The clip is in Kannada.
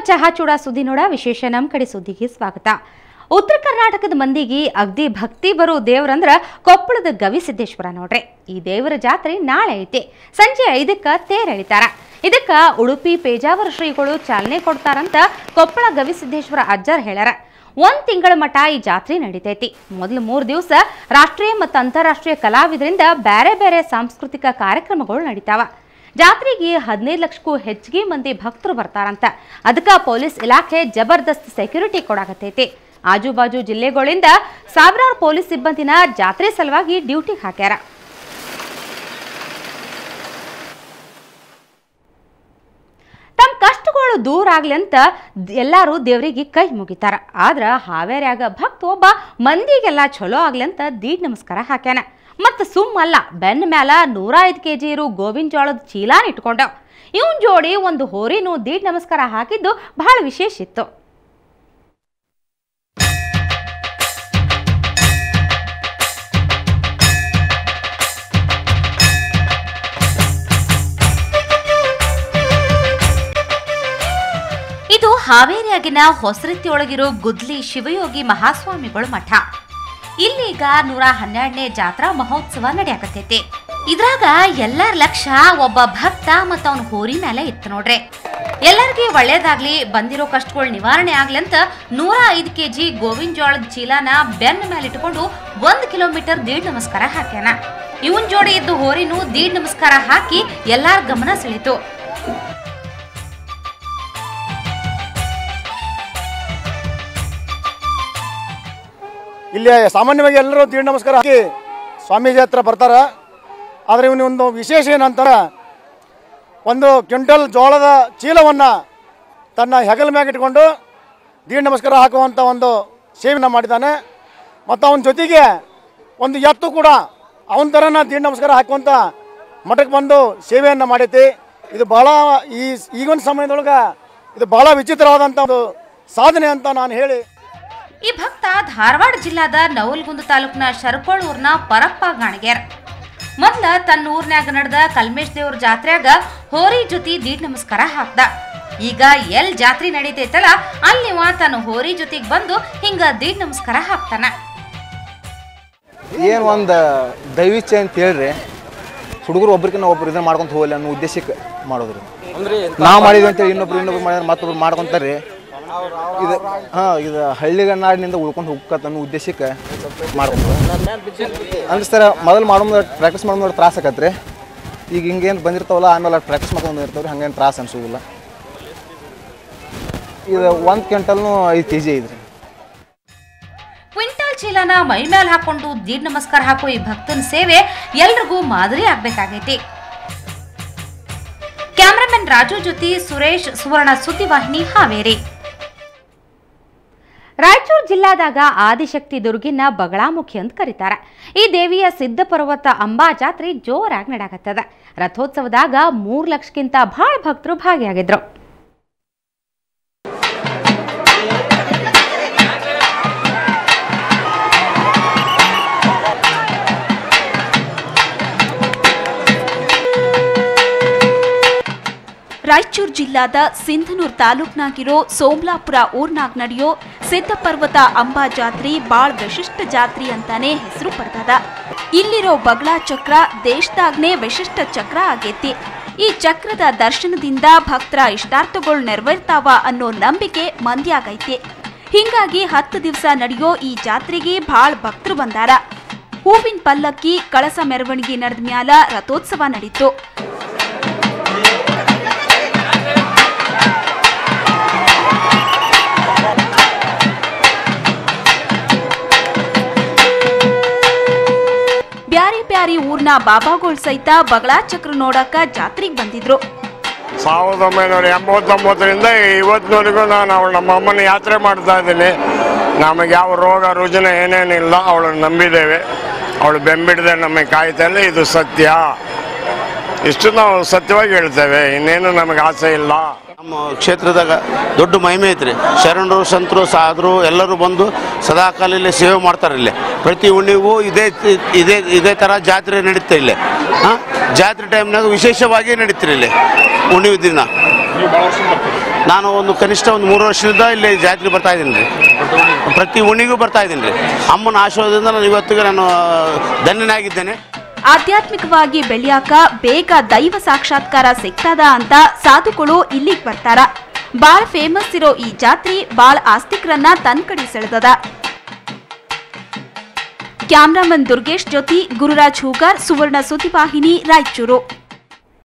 ಚಹಾ ಚೂಡ ಸುದ್ದಿ ನೋಡ ವಿಶೇಷ ನಮ್ಮ ಕಡೆ ಸುದ್ದಿಗೆ ಸ್ವಾಗತ. ಉತ್ತರ ಕರ್ನಾಟಕದ ಮಂದಿಗೆ ಅಗ್ದಿ ಭಕ್ತಿ ಬರೋ ದೇವರಂದ್ರ ಕೊಪ್ಪಳದ ಗವಿಸಿದ್ದೇಶ್ವರ ನೋಡ್ರಿ. ಈ ದೇವರ ಜಾತ್ರೆ ನಾಳೆ ಐತಿ. ಸಂಜೆ 5ಕ್ಕೆ ತೇರ್ ಎಳಿತಾರ. ಇದಕ್ಕ ಉಡುಪಿ ಪೇಜಾವರ ಶ್ರೀಗಳು ಚಾಲನೆ ಕೊಡ್ತಾರಂತ ಕೊಪ್ಪಳ ಗವಿಸಿದ್ದೇಶ್ವರ ಅಜ್ಜರ್ ಹೇಳ್ಯಾರ. 1 ತಿಂಗಳ ಮಠ ಈ ಜಾತ್ರೆ ನಡೀತೈತಿ. ಮೊದಲು 3 ದಿವಸ ರಾಷ್ಟ್ರೀಯ ಮತ್ತು ಅಂತಾರಾಷ್ಟ್ರೀಯ ಕಲಾವಿದರಿಂದ ಬೇರೆ ಬೇರೆ ಸಾಂಸ್ಕೃತಿಕ ಕಾರ್ಯಕ್ರಮಗಳು ನಡೀತಾವ. ಜಾತ್ರೆಗೆ 15 ಲಕ್ಷಕ್ಕೂ ಹೆಚ್ಚಿಗೆ ಮಂದಿ ಭಕ್ತರು ಬರ್ತಾರಂತ. ಅದಕ್ಕೆ ಪೊಲೀಸ್ ಇಲಾಖೆ ಜಬರ್ದಸ್ತ್ ಸೆಕ್ಯೂರಿಟಿ ಕೊಡಾಕತ್ತೈತಿ. ಆಜುಬಾಜು ಜಿಲ್ಲೆಗಳಿಂದ ಸಾವಿರಾರು ಪೊಲೀಸ್ ಸಿಬ್ಬಂದಿನ ಜಾತ್ರೆ ಸಲುವಾಗಿ ಡ್ಯೂಟಿಗೆ ಹಾಕ್ಯಾರ. ತಮ್ಮ ಕಷ್ಟಗಳು ದೂರ ಆಗ್ಲಿ ಅಂತ ಎಲ್ಲಾರು ದೇವರಿಗೆ ಕೈ ಮುಗಿತಾರ. ಆದ್ರ ಹಾವೇರಿಯಾಗ ಭಕ್ತ ಒಬ್ಬ ಮಂದಿಗೆಲ್ಲ ಚಲೋ ಆಗ್ಲಿ ಅಂತ ದೀಡ್ ನಮಸ್ಕಾರ ಹಾಕ್ಯಾನ. ಮತ್ತು ಸುಮ್ಮಲ್ಲ, ಬೆನ್ನ ಮ್ಯಾಲ 105 kg ಇರು ಗೋವಿನ ಜೋಳದ ಚೀಲಾನ ಇಟ್ಕೊಂಡವ್. ಇವನ್ ಜೋಡಿ ಒಂದು ಹೋರಿನೂ ದೀಡ್ ನಮಸ್ಕಾರ ಹಾಕಿದ್ದು ಬಹಳ ವಿಶೇಷ ಇತ್ತು. ಇದು ಹಾವೇರಿಯಾಗಿನ ಹೊಸರತಿಯೊಳಗಿರೋ ಗುದ್ಲಿ ಶಿವಯೋಗಿ ಮಹಾಸ್ವಾಮಿಗಳ ಮಠ. ಇಲ್ಲೀಗ 112ನೇ ಜಾತ್ರಾ ಮಹೋತ್ಸವ ನಡೆಯಕತ್ತೈತಿ. ಇದ್ರಾಗ ಎಲ್ಲರ ಲಕ್ಷ ಒಬ್ಬ ಭಕ್ತ ಮತ್ತು ಅವನ ಹೋರಿ ಮೇಲೆ ಇತ್ತು ನೋಡ್ರಿ. ಎಲ್ಲರಿಗೆ ಒಳ್ಳೇದಾಗ್ಲಿ, ಬಂದಿರೋ ಕಷ್ಟಗಳು ನಿವಾರಣೆ ಆಗ್ಲಿ ಅಂತ 105 kg ಗೋವಿನ ಜೋಳದ ಚೀಲಾನ ಬೆನ್ನ ಮೇಲೆ ಇಟ್ಕೊಂಡು 1 ಕಿಲೋಮೀಟರ್ ದೀಡ್ ನಮಸ್ಕಾರ ಹಾಕ್ಯಾನ. ಇವನ್ ಜೋಡಿ ಇದ್ದು ಹೋರಿನೂ ದೀಡ್ ನಮಸ್ಕಾರ ಹಾಕಿ ಎಲ್ಲಾರ ಗಮನ ಸೆಳೀತು. ಇಲ್ಲಿ ಸಾಮಾನ್ಯವಾಗಿ ಎಲ್ಲರೂ ದೀಡ್ ನಮಸ್ಕಾರ ಹಾಕಿ ಸ್ವಾಮೀಜಿ ಹತ್ರ ಬರ್ತಾರೆ. ಆದರೆ ಇವನೊಂದು ವಿಶೇಷ ಏನಂತಾರೆ, 1 ಕ್ವಿಂಟಲ್ ಜೋಳದ ಚೀಲವನ್ನು ತನ್ನ ಹೆಗಲ ಮ್ಯಾಗ ಇಟ್ಕೊಂಡು ದೀಡ್ ನಮಸ್ಕಾರ ಹಾಕುವಂಥ ಒಂದು ಸೇವೆಯನ್ನು ಮಾಡಿದ್ದಾನೆ. ಮತ್ತು ಅವನ ಜೊತೆಗೆ ಒಂದು ಎತ್ತು ಕೂಡ ಅವನ ಥರನ ದೀಡ್ ನಮಸ್ಕಾರ ಹಾಕುವಂಥ ಮಠಕ್ಕೆ ಬಂದು ಸೇವೆಯನ್ನು ಮಾಡೈತಿ. ಇದು ಭಾಳ ಈಗಿನ ಸಮಯದೊಳಗೆ ಇದು ಭಾಳ ವಿಚಿತ್ರವಾದಂಥ ಒಂದು ಸಾಧನೆ ಅಂತ ನಾನು ಹೇಳಿ. ಈ ಭಕ್ತ ಧಾರವಾಡ ಜಿಲ್ಲಾದ ನವಲಗುಂದ ತಾಲೂಕಿನ ಶರಕೋಳೂರ್ನ ಪರಪ್ಪ ಗಾಣಿಗೇರ್. ಮೊದ್ಲ ತನ್ನ ಊರ್ನ್ಯಾಗ ನಡೆದ ಕಲ್ಮೇಶ್ ದೇವ್ರ ಜಾತ್ರೆಯಾಗ ಹೋರಿ ಜೊತೆ ದೀಡ್ ನಮಸ್ಕಾರ ಹಾಕ್ದ. ಈಗ ಎಲ್ ಜಾತ್ರೆ ನಡೀತೈತಲ್ಲ ಅಲ್ಲಿವ ತನ್ನ ಹೋರಿ ಜೊತೆಗೆ ಬಂದು ಹಿಂಗ ದೀಡ್ ನಮಸ್ಕಾರ ಹಾಕ್ತಾನ. ಏನು ಒಂದು ದೈವಿಚ್ಛೆ ಅಂತ ಹೇಳ್ರಿ, ಹುಡುಗರು ಒಬ್ರಿಗಿನ್ನ ಒಬ್ರು ಇದನ್ನ ಮಾಡ್ಕೊಂತ ಹೋಗಲ್ಲ ಅನ್ನೋ ಉದ್ದೇಶಕ್ಕೆ ಮಾಡೋದ್ರಿ. ನಾವು ಮಾಡಿದ್ವಿ ಅಂತೇಳಿ ಇನ್ನೊಬ್ರು ಮಾಡಿದ್ರೆ ಮತ್ತೊಬ್ರು ಮಾಡ್ಕೊಂತಾರ್ರಿ. ಇದು ಹಳ್ಳಿಗನಾಡಿನಿಂದ ಉಳ್ಕೊಂಡು ಹೋಗ್ಕತ್ತ ಅನ್ನೋ ಉದ್ದೇಶಕ್ಕೆ ಮಾಡ್ಕೊಂಡು ಅಂದ್ರೆ ಸರ್ ಮೊದಲು ಪ್ರಾಕ್ಟೀಸ್ ಮಾಡೋದು ತ್ರಾಸ ಆಕತ್ರಿ. ಈಗ ಹಿಂಗೇನು ಬಂದಿರ್ತಾವಲ್ಲ ಆಮೇಲೆ ಪ್ರಾಕ್ಟೀಸ್ ಮಾಡ್ಕೊಂಡು ಇರ್ತಾವ್ರಿ, ಹಂಗೇನು ತ್ರಾಸ ಅನ್ಸೋದಿಲ್ಲ. ಇದು 1 ಕ್ವಿಂಟಲ್ನು 5 kg ಐತ್ರಿ. ಕ್ವಿಂಟಲ್ ಚೀಲನ ಮೈ ಮೇಲೆ ಹಾಕೊಂಡು ದೀಡ್ ನಮಸ್ಕಾರ ಹಾಕೋ ಈ ಭಕ್ತನ ಸೇವೆ ಎಲ್ರಿಗೂ ಮಾದರಿ ಆಗ್ಬೇಕಾಗೈತಿ. ಕ್ಯಾಮ್ರಾಮನ್ ರಾಜು ಜೊತೆ ಸುರೇಶ್, ಸುವರ್ಣ ಸುದ್ದಿವಾಹಿನಿ, ಹಾವೇರಿ. ರಾಯಚೂರು ಜಿಲ್ಲಾದಾಗ ಆದಿಶಕ್ತಿ ದುರ್ಗಿನ ಬಗಳಾಮುಖಿ ಅಂತ ಕರೀತಾರ. ಈ ದೇವಿಯ ಸಿದ್ಧ ಪರ್ವತ ಅಂಬಾ ಜಾತ್ರೆ ಜೋರಾಗಿ ನಡೆಯಕತ್ತದ. ರಥೋತ್ಸವದಾಗ 3 ಲಕ್ಷಕ್ಕಿಂತ ಬಹಳ ಭಕ್ತರು ಭಾಗಿಯಾಗಿದ್ರು. ರಾಯಚೂರು ಜಿಲ್ಲಾದ ಸಿಂಧನೂರು ತಾಲೂಕ್ನಾಗಿರೋ ಸೋಮಲಾಪುರ ಊರ್ನಾಗ ನಡೆಯೋ ಸಿದ್ಧ ಪರ್ವತ ಅಂಬಾ ಜಾತ್ರೆ ಬಾಳ್ ವಿಶಿಷ್ಟ ಜಾತ್ರೆ ಅಂತಾನೆ ಹೆಸರು ಪಡೆದದ. ಇಲ್ಲಿರೋ ಬಗಳಾ ಚಕ್ರ ದೇಶದಾಗ್ನೇ ವಿಶಿಷ್ಟ ಚಕ್ರ ಆಗೈತಿ. ಈ ಚಕ್ರದ ದರ್ಶನದಿಂದ ಭಕ್ತರ ಇಷ್ಟಾರ್ಥಗಳು ನೆರವೇರ್ತಾವ ಅನ್ನೋ ನಂಬಿಕೆ ಮಂದಿಯಾಗೈತಿ. ಹಿಂಗಾಗಿ 10 ದಿವಸ ನಡೆಯೋ ಈ ಜಾತ್ರೆಗೆ ಬಾಳ್ ಭಕ್ತರು ಬಂದಾರ. ಹೂವಿನ ಪಲ್ಲಕ್ಕಿ, ಕಳಸ ಮೆರವಣಿಗೆ ನಡೆದ ಮ್ಯಾಲ ರಥೋತ್ಸವ ನಡೀತು. ಬ್ಯಾರಿ ಊರ್ನ ಬಾಬಾಗಳು ಸಹಿತ ಬಗಳಾ ಚಕ್ರ ನೋಡಕ ಜಾತ್ರೆಗೆ ಬಂದಿದ್ರು. 1989ರಿಂದ ಇವತ್ತಿನವರೆಗೂ ನಾನು ನಮ್ಮ ಅಮ್ಮನ ಯಾತ್ರೆ ಮಾಡ್ತಾ ಇದ್ದೀನಿ. ನಮಗೆ ಯಾವ ರೋಗ ರುಜಿನ ಏನೇನಿಲ್ಲ, ಅವಳನ್ನು ನಂಬಿದ್ದೇವೆ. ಅವಳು ಬೆಂಬಿಡದೆ ನಮಗೆ ಕಾಯ್ತಾನೆ, ಇದು ಸತ್ಯ. ಇಷ್ಟು ನಾವು ಸತ್ಯವಾಗಿ ಹೇಳ್ತೇವೆ, ಇನ್ನೇನು ನಮಗೆ ಆಸೆ ಇಲ್ಲ. ನಮ್ಮ ಕ್ಷೇತ್ರದಾಗ ದೊಡ್ಡ ಮಹಿಮೆ ಐತ್ರಿ. ಶರಣರು, ಸಂತರು, ಸಾಧರು ಎಲ್ಲರೂ ಬಂದು ಸದಾಕಾಲ ಇಲ್ಲಿ ಸೇವೆ ಮಾಡ್ತಾರೆ. ಇಲ್ಲಿ ಪ್ರತಿ ಹುಣ್ಣಿಗೂ ಇದೇ ಥರ ಜಾತ್ರೆ ನಡೀತಾ ಇಲ್ಲಿ. ಜಾತ್ರೆ ಟೈಮ್ನಾಗ ವಿಶೇಷವಾಗಿ ನಡೀತೀರಿ ಇಲ್ಲಿ ಹುಣ್ಣಿಮೆ ದಿನ. ನಾನು ಕನಿಷ್ಠ 3 ವರ್ಷದಿಂದ ಇಲ್ಲಿ ಜಾತ್ರೆ ಬರ್ತಾ ಇದ್ದೀನಿ ರೀ. ಪ್ರತಿ ಹುಣ್ಣಿಗೂ ಬರ್ತಾ ಇದ್ದೀನಿ ರೀ. ಅಮ್ಮನ ಆಶೀರ್ವಾದದಿಂದ ನಾನು ಇವತ್ತಿಗೆ ನಾನು ಧನ್ಯನಾಗಿದ್ದೇನೆ. ಆಧ್ಯಾತ್ಮಿಕವಾಗಿ ಬೆಳೆಯಾಕ ಬೇಗ ದೈವ ಸಾಕ್ಷಾತ್ಕಾರ ಸಿಗ್ತದ ಅಂತ ಸಾಧುಗಳು ಇಲ್ಲಿಗೆ ಬರ್ತಾರ. ಬಾಳ್ ಫೇಮಸ್ ಇರೋ ಈ ಜಾತ್ರೆ ಬಾಳ್ ಆಸ್ತಿಕರನ್ನ ತನ್ ಕಡೆ ಸೆಳೆದದ. ಕ್ಯಾಮ್ರಾಮನ್ ದುರ್ಗೇಶ್ ಜೊತೆ ಗುರುರಾಜ್ ಹೂಗಾರ್, ಸುವರ್ಣ ಸುದ್ದಿವಾಹಿನಿ, ರಾಯಚೂರು.